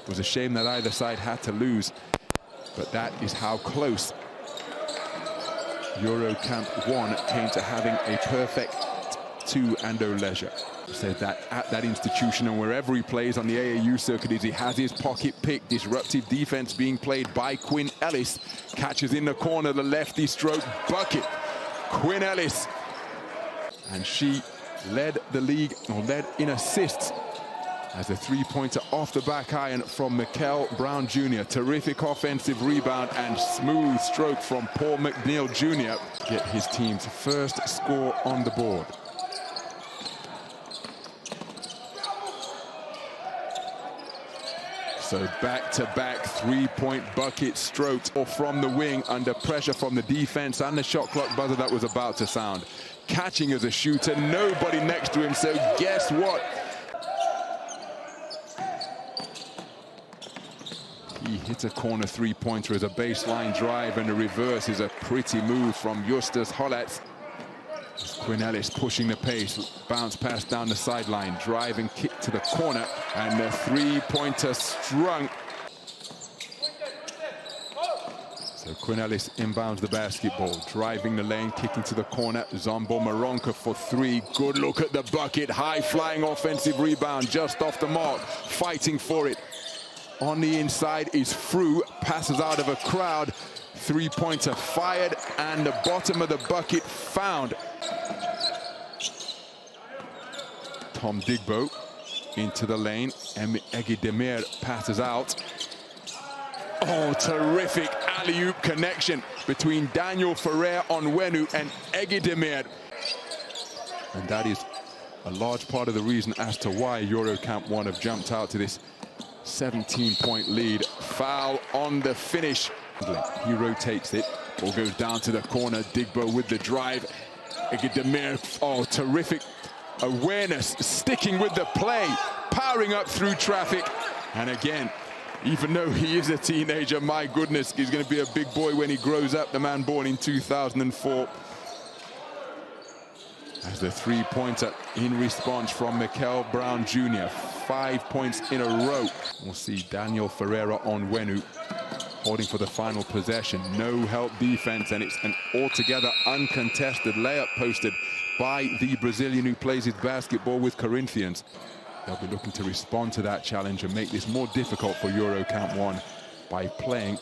It was a shame that either side had to lose, but that is how close Eurocamp 1 came to having a perfect 2 Ando Leisure. Said that at that institution and wherever he plays on the AAU circuit, he has his pocket pick. Disruptive defense being played by Quinn Ellis. Catches in the corner, the lefty stroke bucket. Quinn Ellis. And she led the league, or led in assists, as a three-pointer off the back iron from Mikel Brown Jr. Terrific offensive rebound and smooth stroke from Paul McNeil Jr. Get his team's first score on the board. So back-to-back three-point bucket strokes from the wing under pressure from the defense and the shot clock buzzer that was about to sound. Catching as a shooter, nobody next to him, so guess what? He hits a corner three-pointer as a baseline drive, and the reverse is a pretty move from Justus Hollatz. Quinn Ellis pushing the pace, bounce pass down the sideline, drive and kick to the corner, and the three-pointer strung. So Quinn Ellis inbounds the basketball, driving the lane, kicking to the corner. Zombo Maronka for three. Good look at the bucket, high-flying offensive rebound, just off the mark, fighting for it. On the inside is Frew, passes out of a crowd. Three-pointer fired, and the bottom of the bucket found. Tom Digbo into the lane. Egi Demir passes out. Oh, terrific alley-oop connection between Daniel Ferrer-Onwenu and Egi Demir. And that is a large part of the reason as to why Eurocamp 1 have jumped out to this 17-point lead. Foul on the finish. He rotates it. Ball goes down to the corner. Digbo with the drive. Egi Demir, oh, terrific awareness, sticking with the play, powering up through traffic. And again, even though he is a teenager, my goodness, he's going to be a big boy when he grows up, the man born in 2004. As the three-pointer in response from Mikel Brown Jr. 5 points in a row. We'll see Daniel Ferrer-Onwenu holding for the final possession. No help defense, and it's an altogether uncontested layup posted by the Brazilian who plays his basketball with Corinthians. They'll be looking to respond to that challenge and make this more difficult for Eurocamp 1 by playing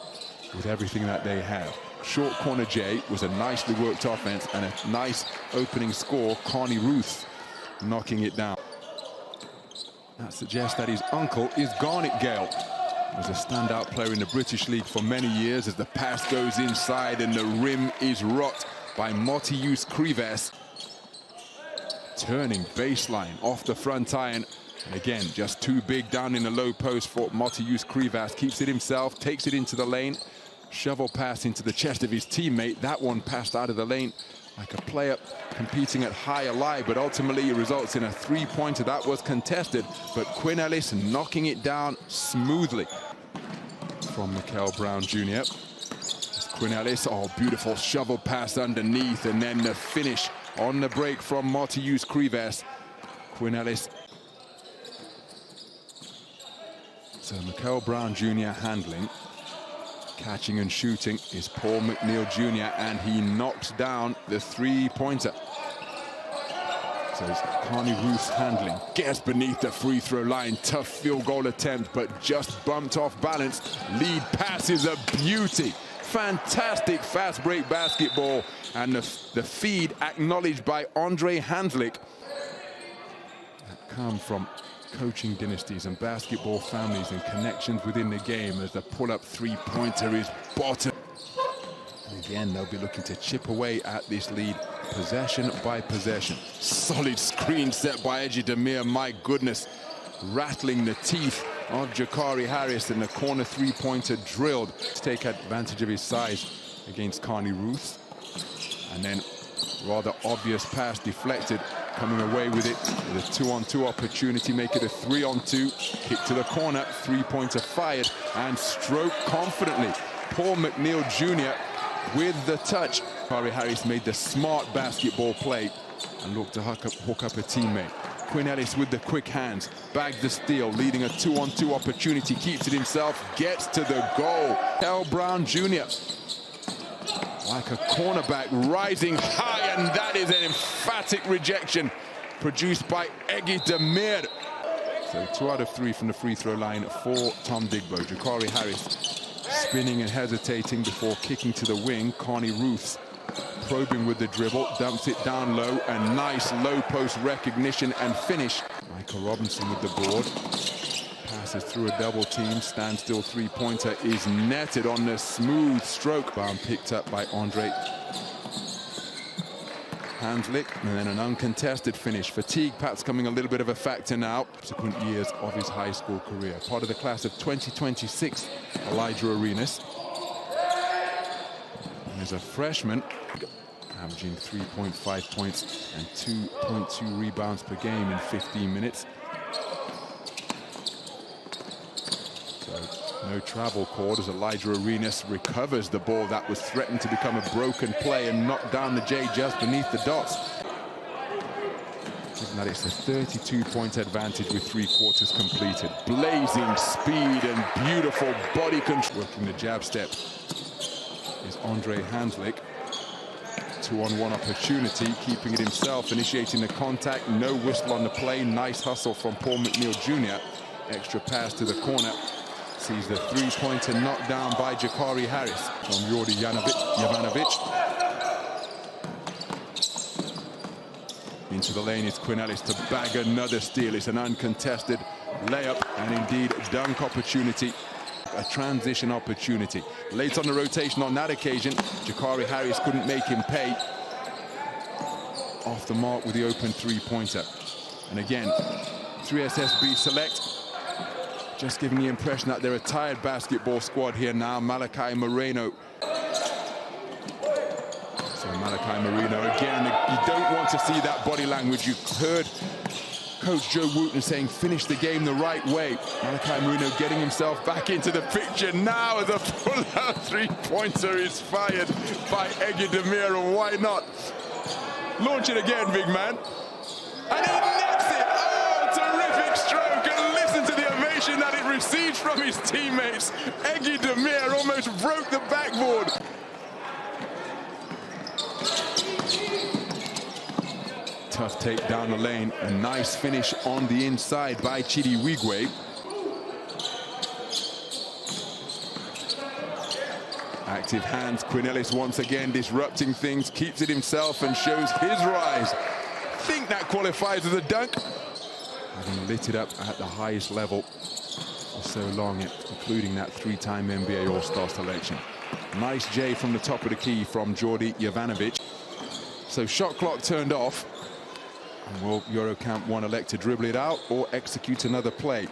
with everything that they have. Short corner J was a nicely worked offense and a nice opening score. Connie Ruth knocking it down. That suggests that his uncle is Garnet Gale. He was a standout player in the British League for many years, as the pass goes inside and the rim is rocked by Motius Krives. Turning baseline off the front iron. And again, just too big down in the low post for Motius Krives. Keeps it himself, takes it into the lane. Shovel pass into the chest of his teammate. That one passed out of the lane like a player competing at high alive, but ultimately it results in a three-pointer that was contested. But Quinn Ellis knocking it down smoothly from Mikel Brown Jr. It's Quinn Ellis, oh, beautiful shovel pass underneath, and then the finish on the break from Motius Krives. Quinn Ellis. So Mikel Brown Jr. handling. Catching and shooting is Paul McNeil Jr., and he knocks down the three-pointer. So it's Connie Ruth's handling. Gets beneath the free throw line. Tough field goal attempt, but just bumped off balance. Lead pass is a beauty. Fantastic fast break basketball. And the feed acknowledged by Andre Handlick. That come from coaching dynasties and basketball families and connections within the game, as the pull-up three-pointer is bottom. And again, they'll be looking to chip away at this lead possession by possession. Solid screen set by Egi Demir, my goodness. Rattling the teeth of Jakari Harris, and the corner three-pointer drilled to take advantage of his size against Connie Ruth. And then rather obvious pass deflected, coming away with it with a 2-on-2 opportunity, make it a 3-on-2. Kick to the corner, three-pointer fired, and stroke confidently. Paul McNeil Jr. with the touch. Jakari Harris made the smart basketball play and looked to hook up a teammate. Quinn Ellis with the quick hands, bags the steal, leading a 2-on-2 opportunity, keeps it himself, gets to the goal. Kel Brown Jr. like a cornerback, rising high, and that is an emphatic rejection produced by ENG Demir. So 2 out of 3 from the free throw line for Tom Digbo. Jakari Harris spinning and hesitating before kicking to the wing. Connie Ruths probing with the dribble, dumps it down low, and nice low post recognition and finish. Michael Robinson with the board. Passes through a double team, standstill three-pointer is netted on the smooth stroke. Bound picked up by Andre Hanslick, and then an uncontested finish. Fatigue perhaps coming a little bit of a factor now. Subsequent years of his high school career. Part of the class of 2026, Elijah Arenas. And as a freshman, averaging 3.5 points and 2.2 rebounds per game in 15 minutes. So no travel called as Elijah Arenas recovers the ball that was threatened to become a broken play and knocked down the J just beneath the dots. Given that it's a 32-point advantage with 3 quarters completed. Blazing speed and beautiful body control. Working the jab step is Andre Hanslick. 2-on-1 opportunity, keeping it himself, initiating the contact, no whistle on the play. Nice hustle from Paul McNeil Jr. Extra pass to the corner. Sees the three-pointer knocked down by Jakari Harris from Jordi Jovanovic. Into the lane is Quinn Ellis to bag another steal. It's an uncontested layup and indeed dunk opportunity. A transition opportunity. Late on the rotation on that occasion, Jakari Harris couldn't make him pay. Off the mark with the open three-pointer. And again, 3SSB select. Just giving the impression that they're a tired basketball squad here now. Malachi Moreno. So Malachi Moreno again, you don't want to see that body language. You heard Coach Joe Wooten saying finish the game the right way. Malachi Moreno getting himself back into the picture now as a pull-out three-pointer is fired by ENG Demir, and why not? Launch it again, big man. And he nets it! Oh, terrific stroke, and listen to the ovation that it receives from his teammates. ENG Demir almost broke the backboard. Tough take down the lane. A nice finish on the inside by Chidi Wigwe. Active hands. Quinn Ellis once again disrupting things, keeps it himself and shows his rise. Think that qualifies as a dunk. Having lit it up at the highest level for so long, including that 3-time NBA All-Star selection. Nice J from the top of the key from Jordi Jovanovic. So shot clock turned off. And will Eurocamp 1 elect to dribble it out or execute another play?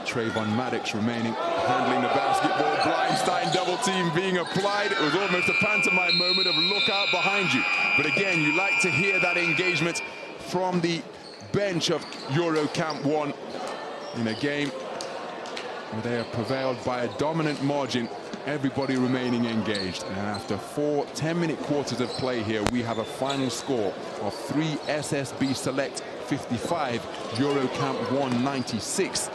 Trayvon Maddox remaining, handling the basketball. Blindstein double team being applied. It was almost a pantomime moment of look out behind you. But again, you like to hear that engagement from the bench of Eurocamp 1 in a game where they are prevailed by a dominant margin. Everybody remaining engaged. And after 4 10-minute quarters of play here, we have a final score of 3 SSB Select 55, Eurocamp 1 96.